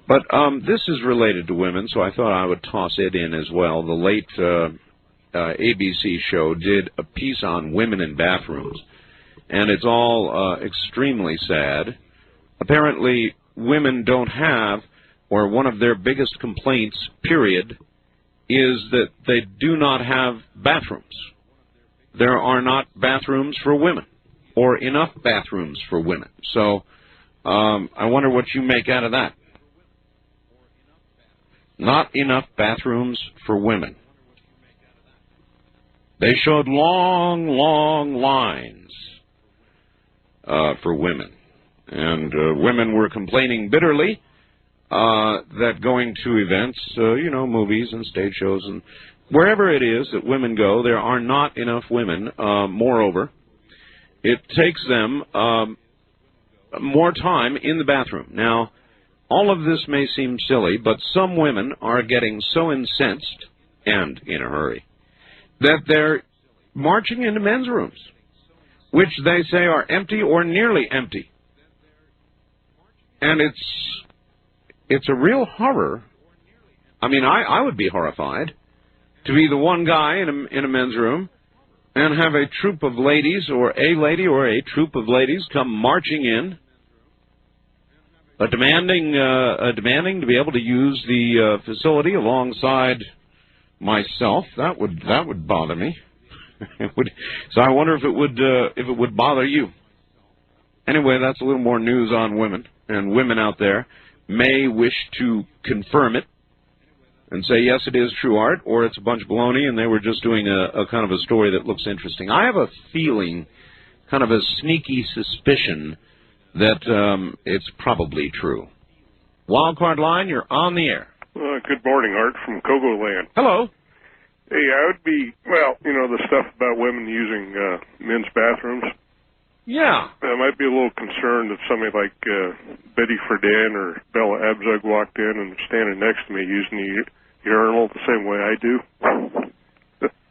But this is related to women, so I thought I would toss it in as well. The late ABC show did a piece on women in bathrooms, and it's all extremely sad. Apparently, women don't have, or one of their biggest complaints, period, is that they do not have bathrooms. There are not bathrooms for women, or enough bathrooms for women. So I wonder what you make out of that. Not enough bathrooms for women. They showed long, long lines for women. And women were complaining bitterly that going to events, movies and stage shows, and wherever it is that women go, there are not enough women. Moreover, it takes them more time in the bathroom. Now, all of this may seem silly, but some women are getting so incensed, and in a hurry, that they're marching into men's rooms, which they say are empty or nearly empty. And it's a real horror. I mean, I would be horrified to be the one guy in a men's room and have a troop of ladies, or a lady or a troop of ladies, come marching in, demanding to be able to use the facility alongside myself. That would bother me. So I wonder if it would bother you. Anyway, that's a little more news on women, and women out there may wish to confirm it and say, yes, it is true art, or it's a bunch of baloney, and they were just doing a kind of a story that looks interesting. I have a feeling, kind of a sneaky suspicion, that it's probably true. Wildcard Line, you're on the air. Good morning, Art from Kogo Land. Hello. Hey, I would be, the stuff about women using men's bathrooms. Yeah. I might be a little concerned if somebody like Betty Friedan or Bella Abzug walked in and was standing next to me using the urinal the same way I do.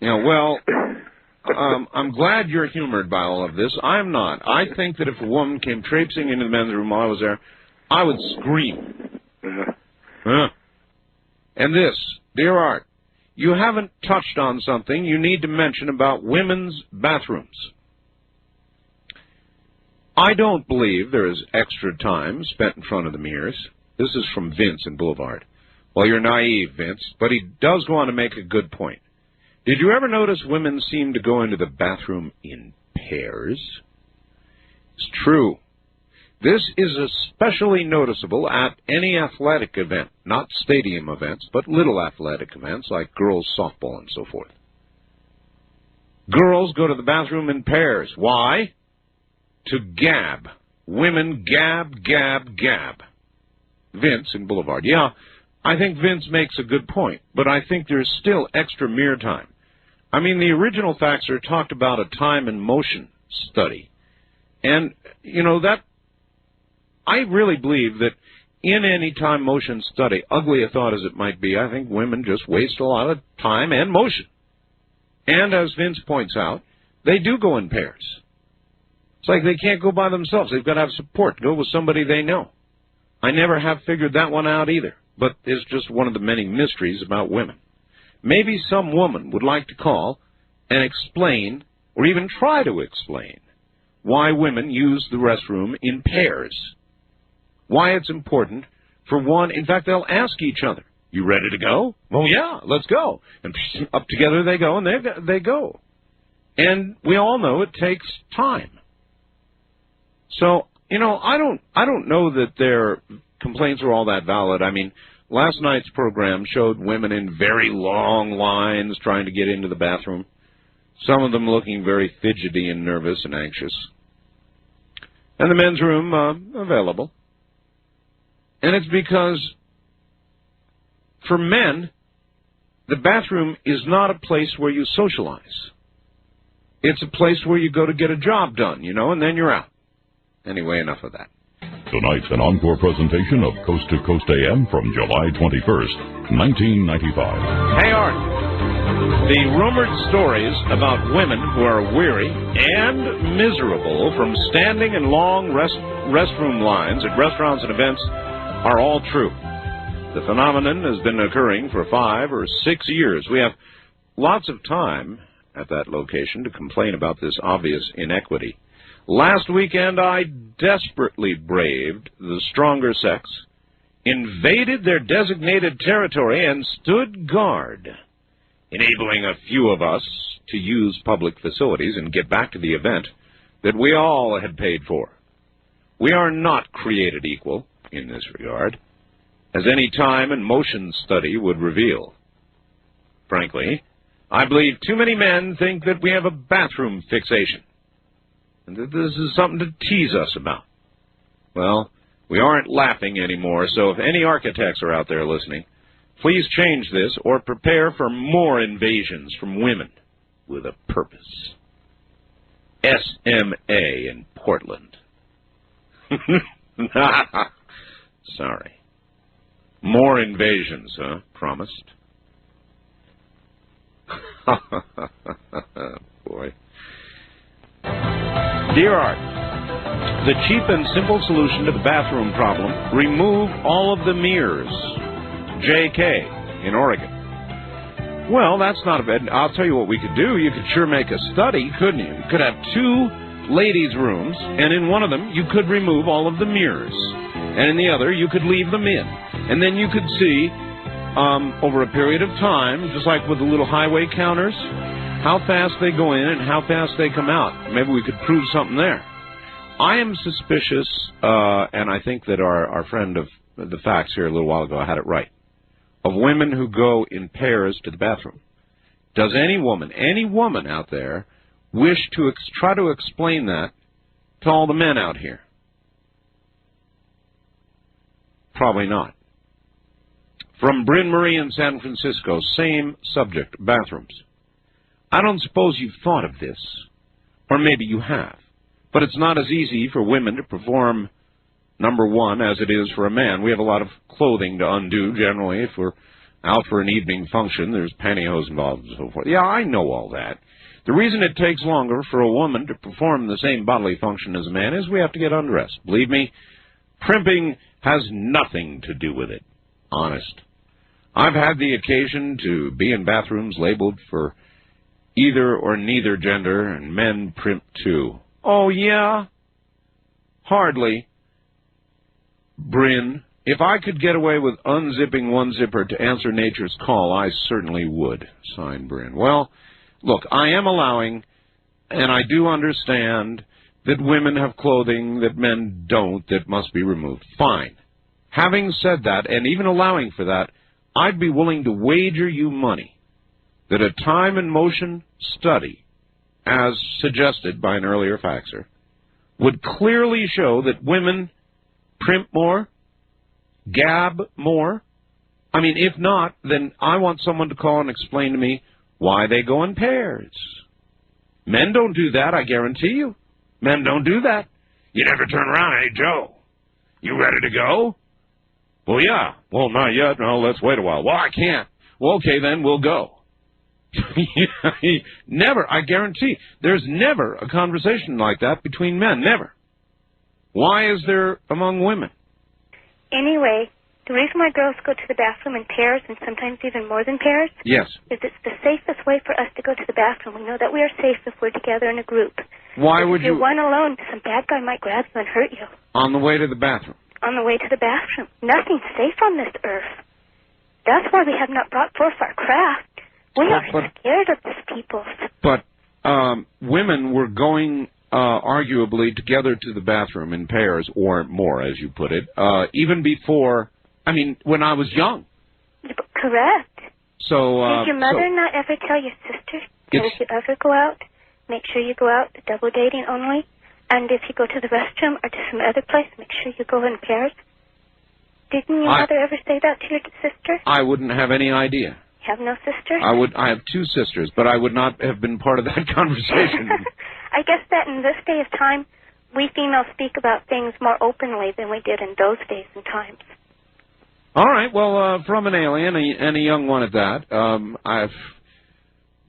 Yeah, well, I'm glad you're humored by all of this. I'm not. I think that if a woman came traipsing into the men's room while I was there, I would scream. And this, dear Art, you haven't touched on something you need to mention about women's bathrooms. I don't believe there is extra time spent in front of the mirrors. This is from Vince in Boulevard. Well, you're naive, Vince, but he does go on to make a good point. Did you ever notice women seem to go into the bathroom in pairs? It's true. This is especially noticeable at any athletic event, not stadium events, but little athletic events like girls' softball and so forth. Girls go to the bathroom in pairs. Why? To gab. Women gab, gab, gab. Vince in Boulevard. Yeah, I think Vince makes a good point, but I think there's still extra mirror time. I mean, the original faxer talked about a time and motion study. And, that I really believe that in any time motion study, ugly a thought as it might be, I think women just waste a lot of time and motion. And as Vince points out, they do go in pairs. It's like they can't go by themselves. They've got to have support. Go with somebody they know. I never have figured that one out either, but it's just one of the many mysteries about women. Maybe some woman would like to call and explain, or even try to explain, why women use the restroom in pairs. Why it's important for one. In fact, they'll ask each other, you ready to go? Well, yeah, let's go. And up together they go, and they go. And we all know it takes time. So, I don't know that their complaints are all that valid. I mean, last night's program showed women in very long lines trying to get into the bathroom, some of them looking very fidgety and nervous and anxious. And the men's room available. And it's because, for men, the bathroom is not a place where you socialize. It's a place where you go to get a job done, and then you're out. Anyway, enough of that. Tonight's an encore presentation of Coast to Coast AM from July 21st, 1995. Hey, Art. The rumored stories about women who are weary and miserable from standing in long restroom lines at restaurants and events are all true. The phenomenon has been occurring for 5 or 6 years. We have lots of time at that location to complain about this obvious inequity. Last weekend, I desperately braved the stronger sex, invaded their designated territory, and stood guard, enabling a few of us to use public facilities and get back to the event that we all had paid for. We are not created equal in this regard, as any time and motion study would reveal. Frankly, I believe too many men think that we have a bathroom fixation, and that this is something to tease us about. Well, we aren't laughing anymore, so if any architects are out there listening, please change this or prepare for more invasions from women with a purpose. SMA in Portland. Sorry. More invasions, huh? Promised. Boy. Dear Art, the cheap and simple solution to the bathroom problem: remove all of the mirrors. J.K. in Oregon. Well, that's not a bad. I'll tell you what we could do. You could sure make a study, couldn't you? You could have 2 ladies' rooms, and in one of them you could remove all of the mirrors, and in the other you could leave them in. And then you could see, over a period of time, just like with the little highway counters, how fast they go in and how fast they come out. Maybe we could prove something there. I am suspicious, and I think that our friend of the facts here a little while ago had it right, of women who go in pairs to the bathroom. Does any woman out there wish to try to explain that to all the men out here? Probably not. From Bryn Marie in San Francisco, same subject, bathrooms. I don't suppose you've thought of this, or maybe you have, but it's not as easy for women to perform number one as it is for a man. We have a lot of clothing to undo generally. If we're out for an evening function, there's pantyhose involved and so forth. Yeah, I know all that. The reason it takes longer for a woman to perform the same bodily function as a man is we have to get undressed. Believe me, primping has nothing to do with it. Honest. I've had the occasion to be in bathrooms labeled for either or neither gender, and men primp too. Oh, yeah? Hardly. Bryn, if I could get away with unzipping one zipper to answer nature's call, I certainly would. Signed, Bryn. Well, look, I am allowing, and I do understand, that women have clothing that men don't that must be removed. Fine. Having said that, and even allowing for that, I'd be willing to wager you money that a time and motion study, as suggested by an earlier faxer, would clearly show that women primp more, gab more. I mean, if not, then I want someone to call and explain to me why they go in pairs. Men don't do that, I guarantee you. Men don't do that. You never turn around, hey, Joe, you ready to go? Well, yeah. Well, not yet. No, let's wait a while. Well, I can't. Well, okay, then we'll go. Never, I guarantee. There's never a conversation like that between men. Never. Why is there among women? Anyway, the reason why girls go to the bathroom in pairs, and sometimes even more than pairs, yes, is it's the safest way for us to go to the bathroom. We know that we are safe if we're together in a group. Why would you? If you're one alone, some bad guy might grab you and hurt you. On the way to the bathroom? On the way to the bathroom. Nothing's safe on this earth. That's why we have not brought forth our craft. We are scared of these people. But women were going arguably together to the bathroom in pairs or more, as you put it, even before, I mean, when I was young. Correct. So did your mother not ever tell your sister that if you ever go out, make sure you go out double dating only? And if you go to the restroom or to some other place, make sure you go in pairs? Didn't your mother ever say that to your sister? I wouldn't have any idea. You have no sister? I have 2 sisters, but I would not have been part of that conversation. I guess that in this day of time, we females speak about things more openly than we did in those days and times. All right. Well, from an alien, and a young one at that,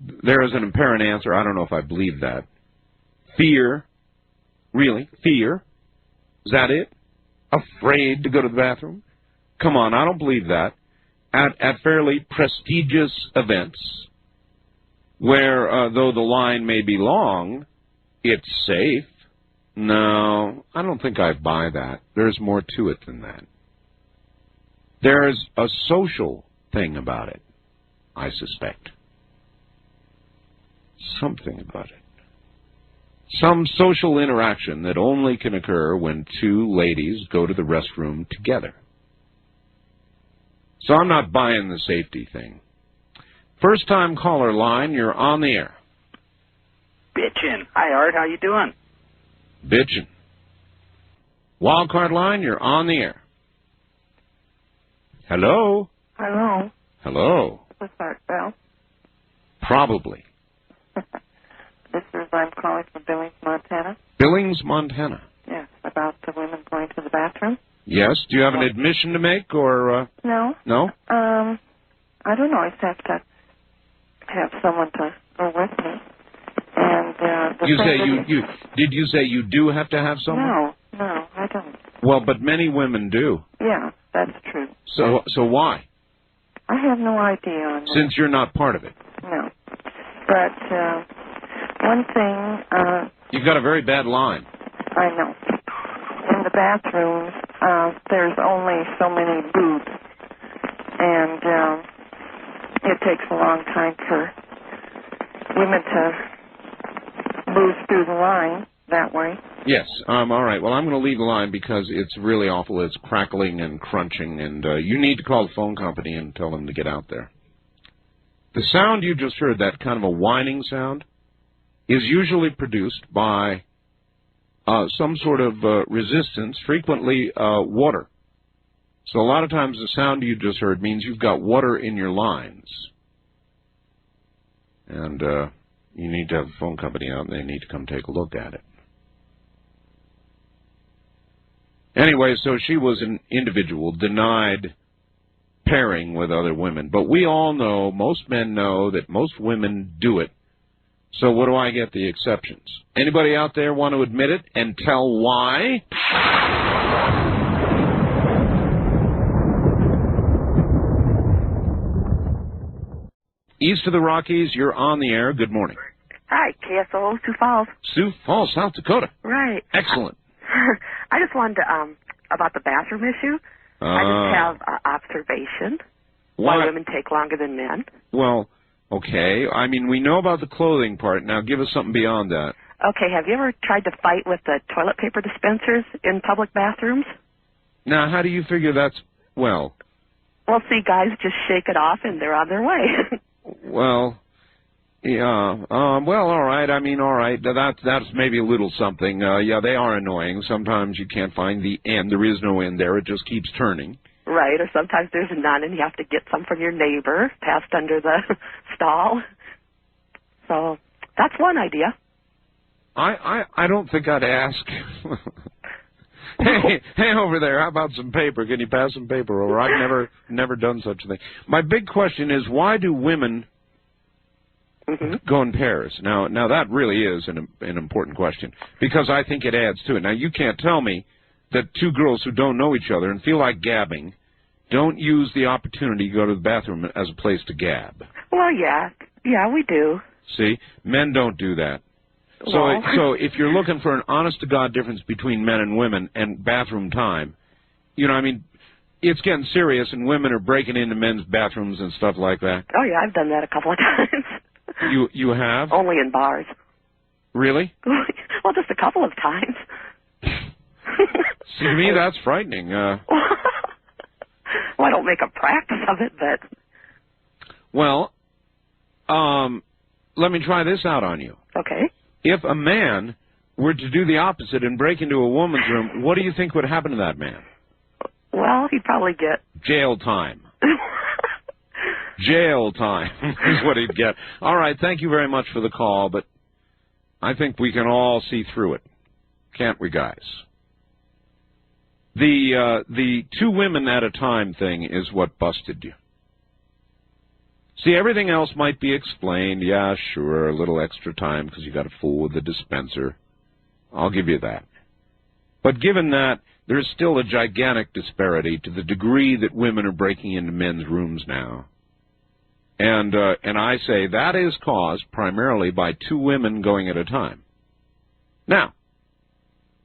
there is an apparent answer. I don't know if I believe that. Fear. Really? Fear? Is that it? Afraid to go to the bathroom? Come on, I don't believe that. At fairly prestigious events, where, though the line may be long, it's safe. No, I don't think I buy that. There's more to it than that. There's a social thing about it, I suspect. Something about it. Some social interaction that only can occur when two ladies go to the restroom together. So I'm not buying the safety thing. First-time caller line, you're on the air. Bitchin'. Hi, Art. How you doing? Bitchin'. Wildcard line, you're on the air. Hello? Hello. Hello? This is Art Bell. Probably. I'm calling from Billings, Montana. Billings, Montana. Yes, about the women going to the bathroom. Yes. Do you have an admission to make, or? No. No? I don't know. I just have to have someone to go with me. And did you say you do have to have someone? No, I don't. Well, but many women do. Yeah, that's true. So why? I have no idea on that. Since you're not part of it. No. But one thing... You've got a very bad line. I know. In the bathrooms, there's only so many booths, and it takes a long time for women to move through the line that way. Yes. All right. Well, I'm going to leave the line because it's really awful. It's crackling and crunching, and you need to call the phone company and tell them to get out there. The sound you just heard, that kind of a whining sound, is usually produced by some sort of resistance, frequently water. So a lot of times the sound you just heard means you've got water in your lines. And you need to have the phone company out, and they need to come take a look at it. Anyway, so she was an individual denied pairing with other women. But we all know, most men know, that most women do it. So what do I get the exceptions? Anybody out there want to admit it and tell why? East of the Rockies, you're on the air. Good morning. Hi, KSO, Sioux Falls. Sioux Falls, South Dakota. Right. Excellent. I just wanted to, about the bathroom issue, I just have observation. Why women take longer than men. Well, okay. I mean, we know about the clothing part. Now give us something beyond that. Okay, have you ever tried to fight with the toilet paper dispensers in public bathrooms? Now, how do you figure that's, well... Well, see, guys just shake it off and they're on their way. Well, yeah, well, all right. I mean, all right. That's maybe a little something. Yeah, they are annoying. Sometimes you can't find the end. There is no end there. It just keeps turning. Right, or sometimes there's none and you have to get some from your neighbor passed under the stall. So that's one idea. I don't think I'd ask. Hey, over there, how about some paper? Can you pass some paper over? I've never done such a thing. My big question is, why do women go in pairs? Now that really is an important question, because I think it adds to it. Now, you can't tell me that two girls who don't know each other and feel like gabbing don't use the opportunity to go to the bathroom as a place to gab. Well, yeah, we do. See, men don't do that. Well. So if you're looking for an honest-to-God difference between men and women and bathroom time, you know, I mean, it's getting serious, and women are breaking into men's bathrooms and stuff like that. Oh, yeah, I've done that a couple of times. You have? Only in bars. Really? Well, just a couple of times. See, to me, that's frightening. Well, I don't make a practice of it, but... Well, let me try this out on you. Okay. If a man were to do the opposite and break into a woman's room, what do you think would happen to that man? Well, he'd probably get... Jail time. Jail time is what he'd get. All right, thank you very much for the call, but I think we can all see through it. Can't we, guys? The two women at a time thing is what busted you. See, everything else might be explained. Yeah, sure, a little extra time because you got to fool with the dispenser. I'll give you that. But given that there's still a gigantic disparity to the degree that women are breaking into men's rooms now. And I say that is caused primarily by two women going at a time. Now,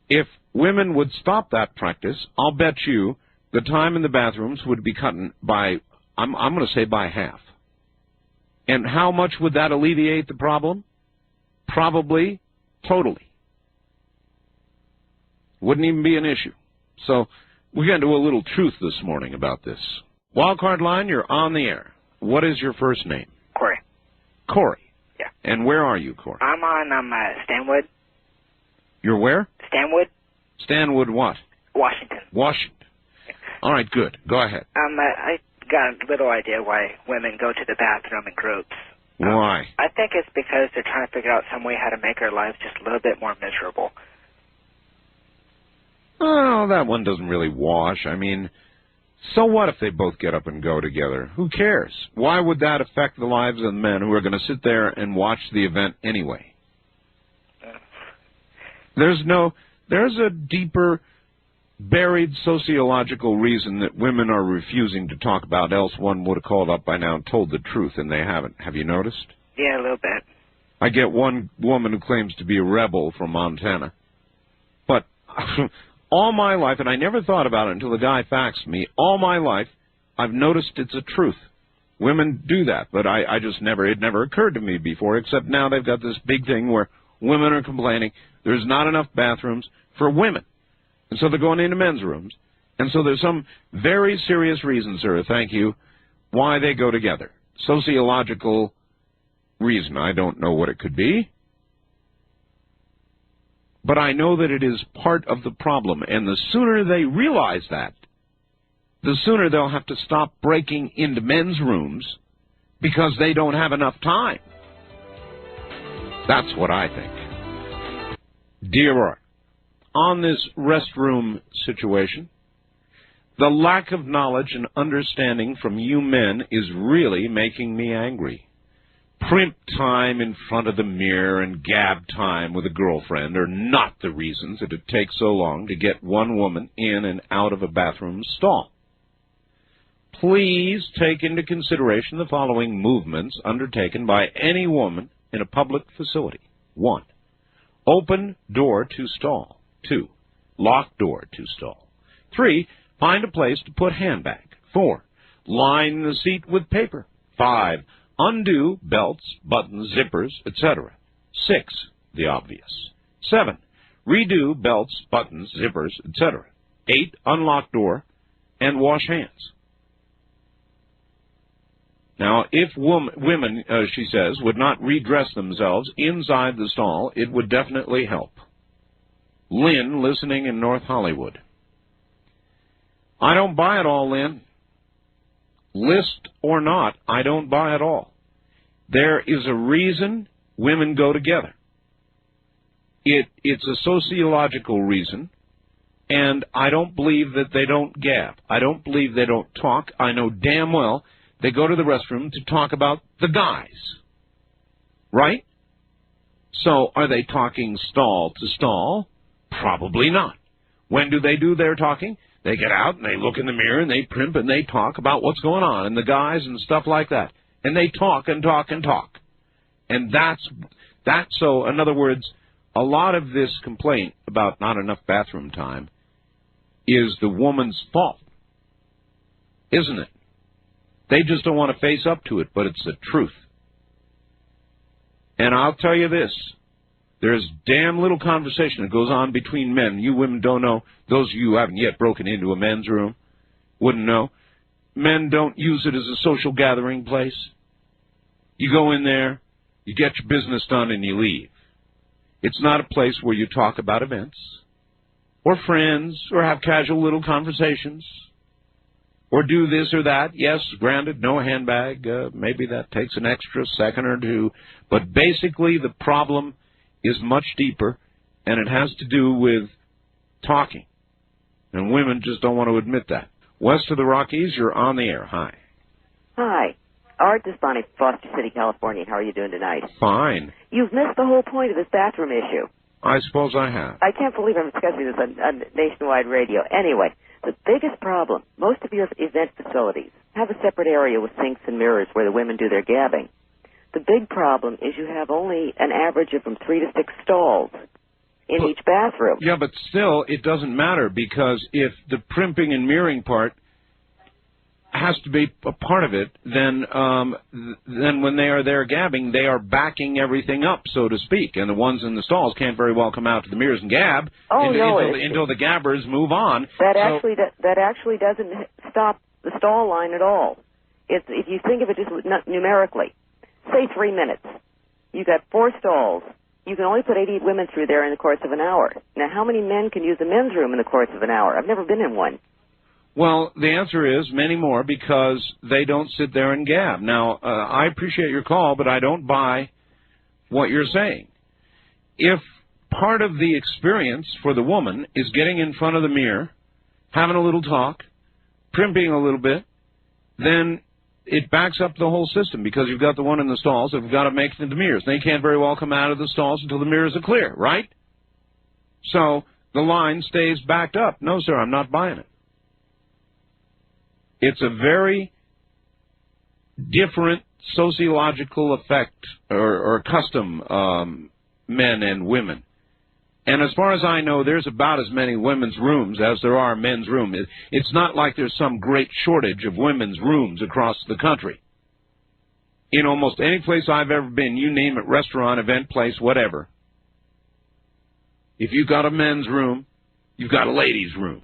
if women would stop that practice, I'll bet you the time in the bathrooms would be cut by, I'm going to say by half. And how much would that alleviate the problem? Probably totally. Wouldn't even be an issue. So we're going to do a little truth this morning about this. Wildcard line, you're on the air. What is your first name? Corey. Corey. Yeah. And where are you, Corey? I'm on Stanwood. You're where? Stanwood. Stanwood what? Washington. Washington. All right, good. Go ahead. I got a little idea why women go to the bathroom in groups. Why? I think it's because they're trying to figure out some way how to make our lives just a little bit more miserable. Oh, that one doesn't really wash. I mean, so what if they both get up and go together? Who cares? Why would that affect the lives of the men who are going to sit there and watch the event anyway? There's a deeper, buried sociological reason that women are refusing to talk about, else one would have called up by now and told the truth, and they haven't. Have you noticed? Yeah, a little bit. I get one woman who claims to be a rebel from Montana. But all my life, and I never thought about it until the guy faxed me, all my life I've noticed it's a truth. Women do that, but I just it never occurred to me before, except now they've got this big thing where women are complaining there's not enough bathrooms for women. And so they're going into men's rooms. And so there's some very serious reason, sir, thank you, why they go together. Sociological reason. I don't know what it could be. But I know that it is part of the problem. And the sooner they realize that, the sooner they'll have to stop breaking into men's rooms because they don't have enough time. That's what I think. Dear Art, on this restroom situation, the lack of knowledge and understanding from you men is really making me angry. Primp time in front of the mirror and gab time with a girlfriend are not the reasons that it takes so long to get one woman in and out of a bathroom stall. Please take into consideration the following movements undertaken by any woman in a public facility. 1. Open door to stall. 2. Lock door to stall. 3. Find a place to put handbag. 4. Line the seat with paper. 5. Undo belts, buttons, zippers, etc. 6. The obvious. 7. Redo belts, buttons, zippers, etc. 8. Unlock door and wash hands. Now, if women, she says, would not redress themselves inside the stall, it would definitely help. Lynn, listening in North Hollywood. I don't buy it all, Lynn. List or not, I don't buy it all. There is a reason women go together. It's a sociological reason, and I don't believe that they don't gab. I don't believe they don't talk. I know damn well they go to the restroom to talk about the guys. Right? So are they talking stall to stall? Probably not. When do they do their talking? They get out and they look in the mirror and they primp and they talk about what's going on and the guys and stuff like that. And they talk and talk and talk. And that's so, in other words, a lot of this complaint about not enough bathroom time is the woman's fault. Isn't it? They just don't want to face up to it, but it's the truth. And I'll tell you this. There's damn little conversation that goes on between men. You women don't know. Those of you who haven't yet broken into a men's room wouldn't know. Men don't use it as a social gathering place. You go in there, you get your business done, and you leave. It's not a place where you talk about events or friends or have casual little conversations or do this or that. Yes, granted, no handbag. Maybe that takes an extra second or two. But basically the problem is much deeper, and it has to do with talking. And women just don't want to admit that. West of the Rockies, you're on the air. Hi. Hi. Art Despani, Foster City, California. How are you doing tonight? Fine. You've missed the whole point of this bathroom issue. I suppose I have. I can't believe I'm discussing this on nationwide radio. Anyway, the biggest problem, most of your event facilities have a separate area with sinks and mirrors where the women do their gabbing. The big problem is you have only an average of from 3 to 6 stalls in each bathroom. Yeah, but still, it doesn't matter, because if the primping and mirroring part has to be a part of it, then when they are there gabbing, they are backing everything up, so to speak, and the ones in the stalls can't very well come out to the mirrors and gab until the gabbers move on. That actually doesn't stop the stall line at all. If you think of it just numerically, say 3 minutes, you got 4 stalls. You can only put 80 women through there in the course of an hour. Now, how many men can use the men's room in the course of an hour? I've never been in one. Well, the answer is many more, because they don't sit there and gab. Now, I appreciate your call, but I don't buy what you're saying. If part of the experience for the woman is getting in front of the mirror, having a little talk, primping a little bit, then it backs up the whole system, because you've got the one in the stalls that have got to make it into mirrors. They can't very well come out of the stalls until the mirrors are clear, right? So the line stays backed up. No, sir, I'm not buying it. It's a very different sociological effect or custom, men and women. And as far as I know, there's about as many women's rooms as there are men's rooms. It's not like there's some great shortage of women's rooms across the country. In almost any place I've ever been, you name it, restaurant, event place, whatever, if you've got a men's room, you've got a ladies' room.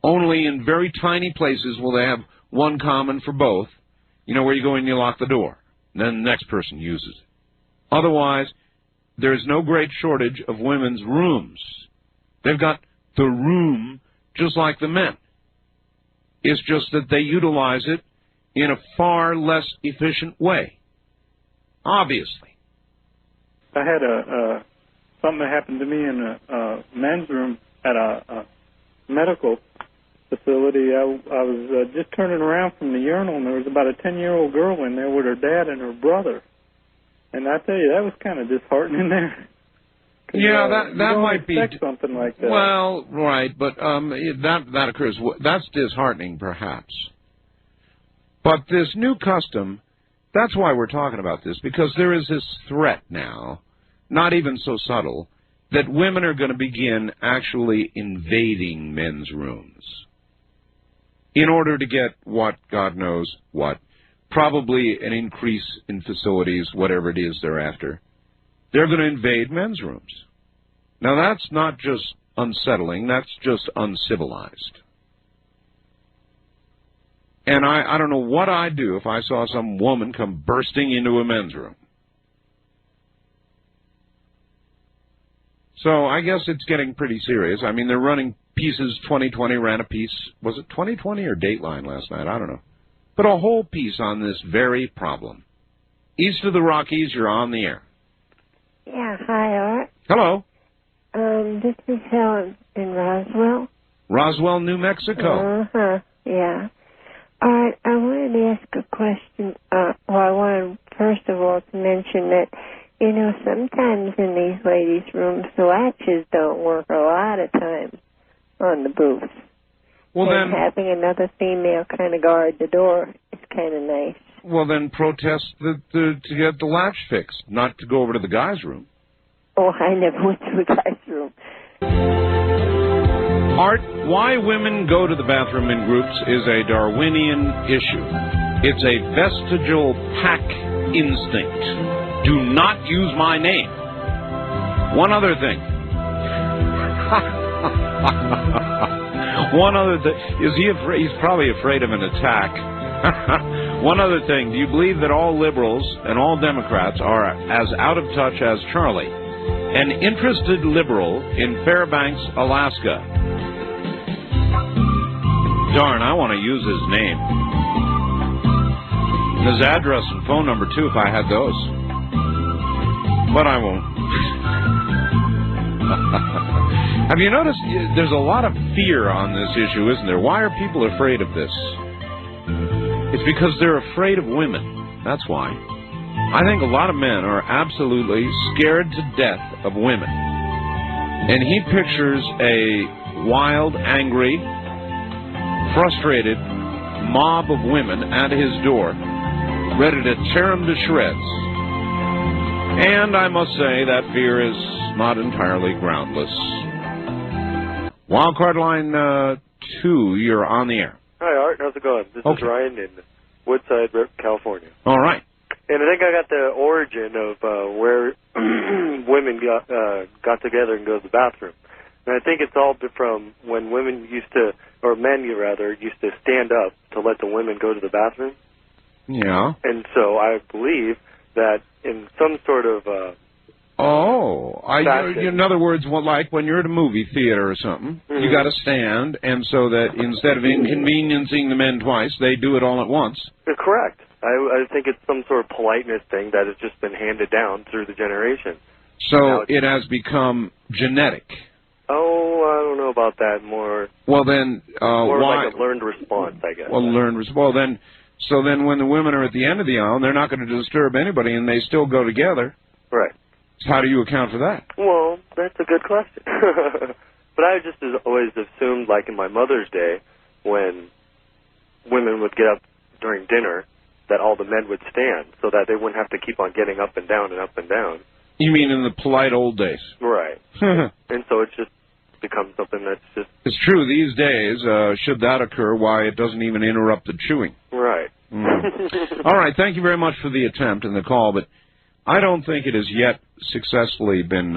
Only in very tiny places will they have one common for both, where you go in and you lock the door, and then the next person uses it. Otherwise, there's no great shortage of women's rooms. They've got the room just like the men. It's just that they utilize it in a far less efficient way, obviously. I had something that happened to me in a men's room at a medical facility. I was just turning around from the urinal, and there was about a 10-year-old girl in there with her dad and her brother. And I tell you, that was kind of disheartening there. Yeah, that might be something like that. Well, right, but that occurs. That's disheartening, perhaps. But this new custom, that's why we're talking about this, because there is this threat now, not even so subtle, that women are going to begin actually invading men's rooms in order to get what, God knows what, probably an increase in facilities, whatever it is they're after. They're going to invade men's rooms. Now, that's not just unsettling, that's just uncivilized. And I don't know what I'd do if I saw some woman come bursting into a men's room. So I guess it's getting pretty serious. I mean, they're running pieces. 2020 ran a piece. Was it 2020 or Dateline last night? I don't know. But a whole piece on this very problem. East of the Rockies, you're on the air. Yeah, hi, Art. Hello. This is Helen in Roswell. Roswell, New Mexico. Uh-huh, yeah. Art, I wanted to ask a question. I wanted, first of all, to mention that, sometimes in these ladies' rooms, the latches don't work a lot of times on the booths. Well, and then having another female kind of guard the door is kind of nice. Well, then protest to get the latch fixed, not to go over to the guy's room. Oh, I never went to the guy's room. Art, why women go to the bathroom in groups is a Darwinian issue. It's a vestigial pack instinct. Do not use my name. One other thing. One other thing. Is he afraid? He's probably afraid of an attack. One other thing. Do you believe that all liberals and all Democrats are as out of touch as Charlie, an interested liberal in Fairbanks, Alaska? Darn, I want to use his name. And his address and phone number, too, if I had those. But I won't. Have you noticed there's a lot of fear on this issue, isn't there? Why are people afraid of this? It's because they're afraid of women. That's why. I think a lot of men are absolutely scared to death of women. And he pictures a wild, angry, frustrated mob of women at his door, ready to tear him to shreds. And I must say that fear is not entirely groundless. Wildcard line 2, you're on the air. Hi, Art. How's it going? This is Ryan in Woodside, California. All right. And I think I got the origin of where women got together and go to the bathroom. And I think it's all from when women used to, or men rather, used to stand up to let the women go to the bathroom. Yeah. And so I believe that in some sort of in other words, like when you're at a movie theater or something, you got to stand, and so that instead of inconveniencing the men twice, they do it all at once. Correct. I think it's some sort of politeness thing that has just been handed down through the generation. So it has become genetic. Oh, I don't know about that. More. Well, then, more why? like a learned response, I guess. So then when the women are at the end of the aisle, they're not going to disturb anybody, and they still go together. Right. How do you account for that? Well, that's a good question. But I just always assumed, like in my mother's day, when women would get up during dinner, that all the men would stand, so that they wouldn't have to keep on getting up and down and up and down. You mean in the polite old days? Right. And so it's just become something that's just... It's true. These days, should that occur, why, it doesn't even interrupt the chewing. Right. All right. Thank you very much for the attempt and the call, but I don't think it has yet successfully been,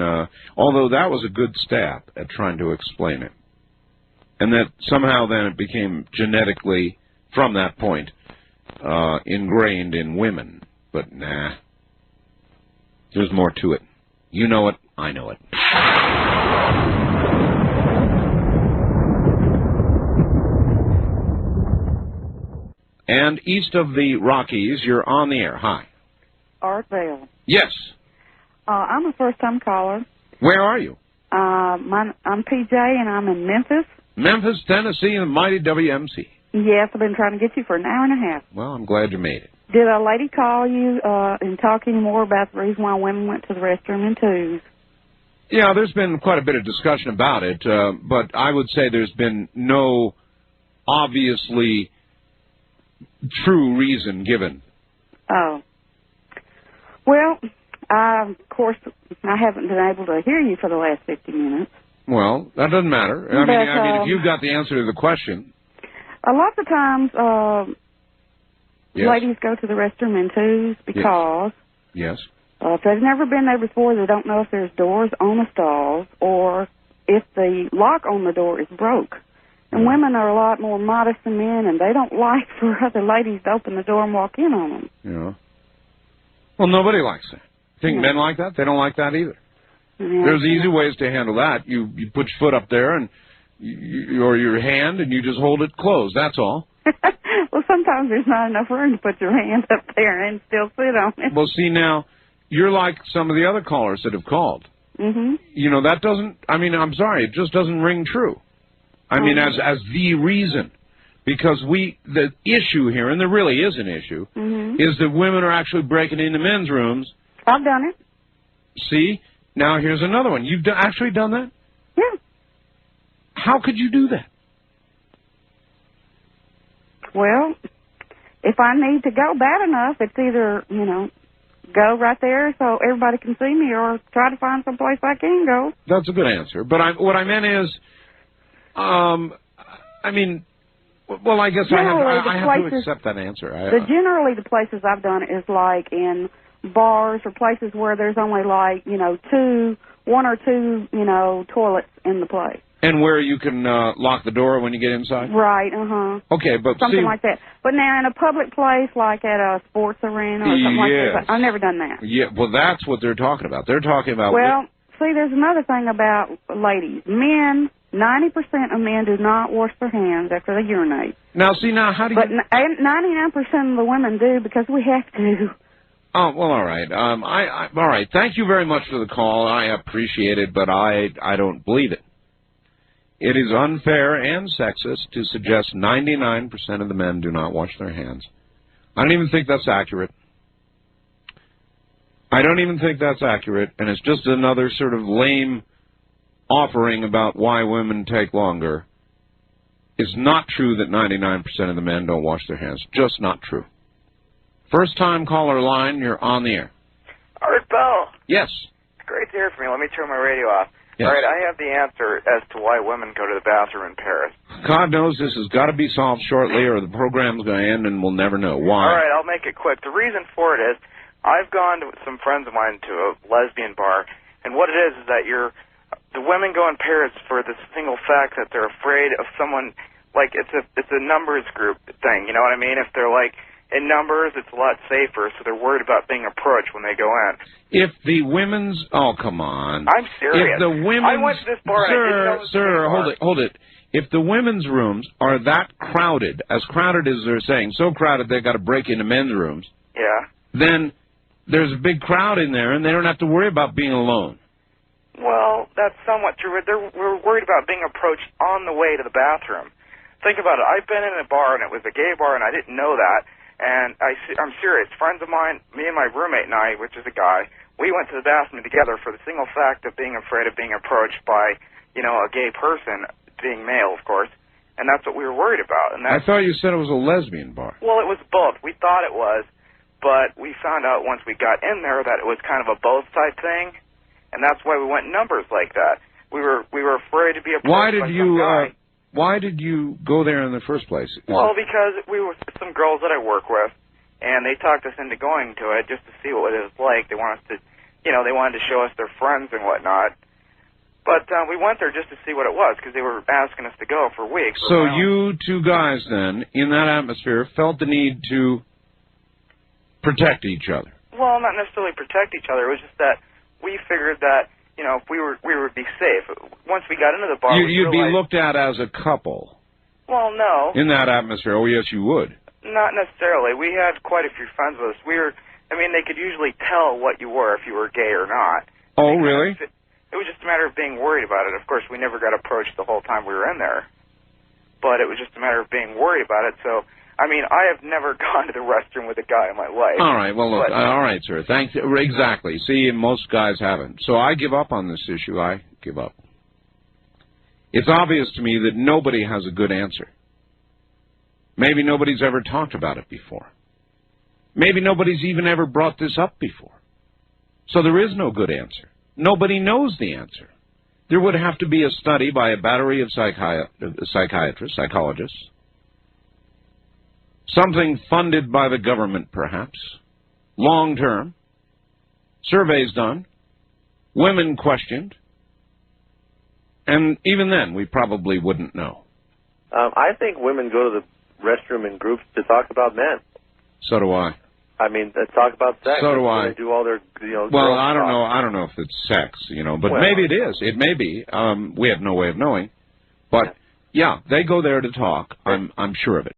although that was a good stab at trying to explain it. And that somehow then it became genetically, from that point, ingrained in women. But nah. There's more to it. You know it. I know it. And east of the Rockies, you're on the air. Hi. Art Vale. Yes. I'm a first-time caller. Where are you? I'm PJ, and I'm in Memphis. Memphis, Tennessee, and the mighty WMC. Yes, I've been trying to get you for an hour and a half. Well, I'm glad you made it. Did a lady call you and talk any more about the reason why women went to the restroom in twos? Yeah, there's been quite a bit of discussion about it, but I would say there's been no obviously true reason given. Oh. Well, of course, I haven't been able to hear you for the last 50 minutes. Well, that doesn't matter. I mean, if you've got the answer to the question. A lot of times, Yes. ladies go to the restroom in twos because Yes. If they've never been there before, they don't know if there's doors on the stalls or if the lock on the door is broke. And women are a lot more modest than men, and they don't like for other ladies to open the door and walk in on them. Yeah. Well, nobody likes that. Think men like that? They don't like that either. Yeah. There's easy ways to handle that. You put your foot up there and or your hand, and you just hold it closed. That's all. Well, sometimes there's not enough room to put your hand up there and still sit on it. Well, see, now, you're like some of the other callers that have called. Mm-hmm. You know, that doesn't, I mean, I'm sorry, it just doesn't ring true. I mean, as the reason. Because the issue here, and there really is an issue, is that women are actually breaking into men's rooms. I've done it. See? Now, here's another one. You've actually done that? Yeah. How could you do that? Well, if I need to go bad enough, it's either, go right there so everybody can see me or try to find some place I can go. That's a good answer. But what I meant is, I mean, well, I guess I have to accept that answer. Generally, the places I've done it is like in bars or places where there's only like, one or two, toilets in the place. And where you can lock the door when you get inside? Right, uh-huh. Okay, but something like that. But now in a public place, like at a sports arena or something like that, I've never done that. Yeah, well, that's what they're talking about. They're talking about... Well, see, there's another thing about ladies. Men, 90% of men do not wash their hands after they urinate. Now, see, how do you... But 99% of the women do because we have to. Oh, well, all right. All right. Thank you very much for the call. I appreciate it, but I don't believe it. It is unfair and sexist to suggest 99% of the men do not wash their hands. I don't even think that's accurate. I don't even think that's accurate, and it's just another sort of lame offering about why women take longer. It's not true that 99% of the men don't wash their hands. Just not true. First-time caller line, you're on the air. Art Bell. Yes. Great to hear from you. Let me turn my radio off. Yes. All right, I have the answer as to why women go to the bathroom in Paris. God knows this has got to be solved shortly, or the program's going to end and we'll never know. Why? All right, I'll make it quick. The reason for it is I've gone with some friends of mine to a lesbian bar, and what it is that the women go in pairs for the single fact that they're afraid of someone. Like it's a numbers group thing. You know what I mean? If they're like in numbers, it's a lot safer, so they're worried about being approached when they go in. If the women's... Oh, come on. I'm serious. If the women's... I went to this bar and I didn't know it was Sir, hold it. If the women's rooms are that crowded, as crowded as they're saying, so crowded they've got to break into men's rooms, yeah, then there's a big crowd in there, and they don't have to worry about being alone. Well, that's somewhat true. We're worried about being approached on the way to the bathroom. Think about it. I've been in a bar, and it was a gay bar, and I didn't know that. And I'm serious. Friends of mine, me and my roommate and I, which is a guy, we went to the bathroom together for the single fact of being afraid of being approached by, a gay person, being male, of course. And that's what we were worried about. And I thought you said it was a lesbian bar. Well, it was both. We thought it was, but we found out once we got in there that it was kind of a both type thing, and that's why we went in numbers like that. We were afraid to be approached by some guy. Why did you go there in the first place? Well, because we were some girls that I work with, and they talked us into going to it just to see what it was like. They wanted us to, they wanted to show us their friends and whatnot. But we went there just to see what it was because they were asking us to go for weeks. So you two guys then, in that atmosphere, felt the need to protect each other? Well, not necessarily protect each other. It was just that we figured that, if we would be safe. Once we got into the bar, you'd be looked at as a couple. Well, no. In that atmosphere, oh yes, you would. Not necessarily. We had quite a few friends with us. They could usually tell what you were if you were gay or not. Oh, really? It was just a matter of being worried about it. Of course, we never got approached the whole time we were in there. But it was just a matter of being worried about it. So, I have never gone to the restroom with a guy in my life. All right, well, look, all right, sir. Thanks. Exactly. See, most guys haven't. So I give up on this issue. I give up. It's obvious to me that nobody has a good answer. Maybe nobody's ever talked about it before. Maybe nobody's even ever brought this up before. So there is no good answer. Nobody knows the answer. There would have to be a study by a battery of psychiatrists, psychologists, something funded by the government, perhaps, long-term, surveys done, women questioned, and even then we probably wouldn't know. I think women go to the restroom in groups to talk about men. So do I. Talk about sex. So do I. They do all their, Well, I don't know. I don't know if it's sex, but maybe it is. It may be. We have no way of knowing. But yeah, they go there to talk. I'm sure of it.